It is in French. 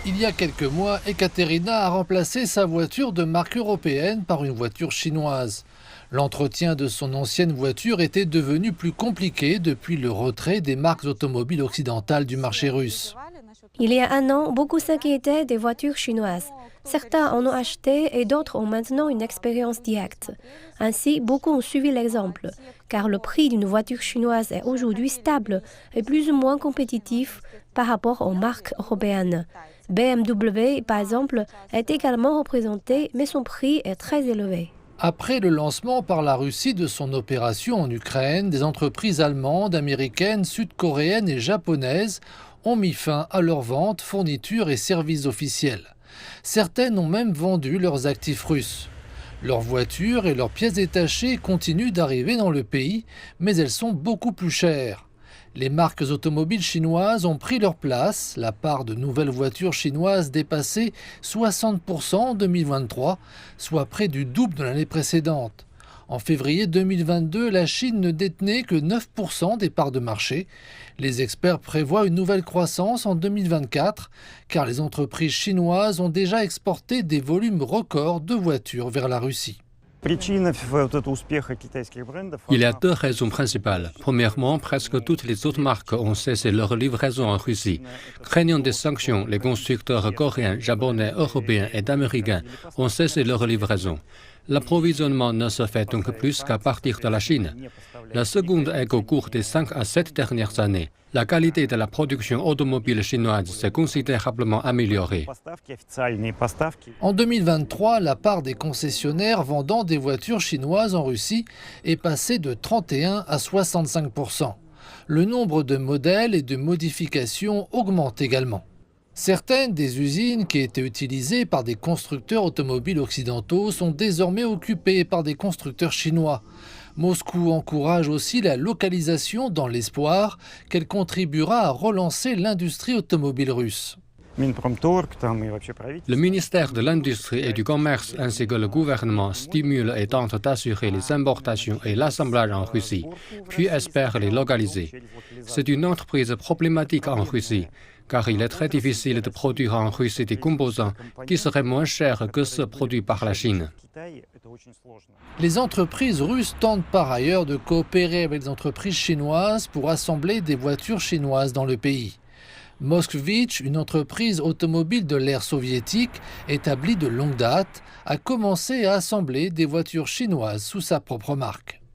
Il y a quelques mois, Ekaterina a remplacé sa voiture de marque européenne par une voiture chinoise. L'entretien de son ancienne voiture était devenu plus compliqué depuis le retrait des marques automobiles occidentales du marché russe. Il y a un an, beaucoup s'inquiétaient des voitures chinoises. Certains en ont acheté et d'autres ont maintenant une expérience directe. Ainsi, beaucoup ont suivi l'exemple, car le prix d'une voiture chinoise est aujourd'hui stable et plus ou moins compétitif par rapport aux marques européennes. BMW, par exemple, est également représenté, mais son prix est très élevé. Après le lancement par la Russie de son opération en Ukraine, des entreprises allemandes, américaines, sud-coréennes et japonaises ont mis fin à leurs ventes, fournitures et services officiels. Certaines ont même vendu leurs actifs russes. Leurs voitures et leurs pièces détachées continuent d'arriver dans le pays, mais elles sont beaucoup plus chères. Les marques automobiles chinoises ont pris leur place, la part de nouvelles voitures chinoises dépassait 60% en 2023, soit près du double de l'année précédente. En février 2022, la Chine ne détenait que 9% des parts de marché. Les experts prévoient une nouvelle croissance en 2024, car les entreprises chinoises ont déjà exporté des volumes records de voitures vers la Russie. Il y a deux raisons principales. Premièrement, presque toutes les autres marques ont cessé leur livraison en Russie. Craignant des sanctions, les constructeurs coréens, japonais, européens et américains ont cessé leur livraison. L'approvisionnement ne se fait donc plus qu'à partir de la Chine. La seconde est qu'au cours des 5 à 7 dernières années, la qualité de la production automobile chinoise s'est considérablement améliorée. En 2023, la part des concessionnaires vendant des voitures chinoises en Russie est passée de 31 à 65%. Le nombre de modèles et de modifications augmente également. Certaines des usines qui étaient utilisées par des constructeurs automobiles occidentaux sont désormais occupées par des constructeurs chinois. Moscou encourage aussi la localisation dans l'espoir qu'elle contribuera à relancer l'industrie automobile russe. Le ministère de l'Industrie et du Commerce ainsi que le gouvernement stimulent et tentent d'assurer les importations et l'assemblage en Russie, puis espèrent les localiser. C'est une entreprise problématique en Russie, car il est très difficile de produire en Russie des composants qui seraient moins chers que ceux produits par la Chine. Les entreprises russes tentent par ailleurs de coopérer avec les entreprises chinoises pour assembler des voitures chinoises dans le pays. Moskvitch, une entreprise automobile de l'ère soviétique établie de longue date, a commencé à assembler des voitures chinoises sous sa propre marque.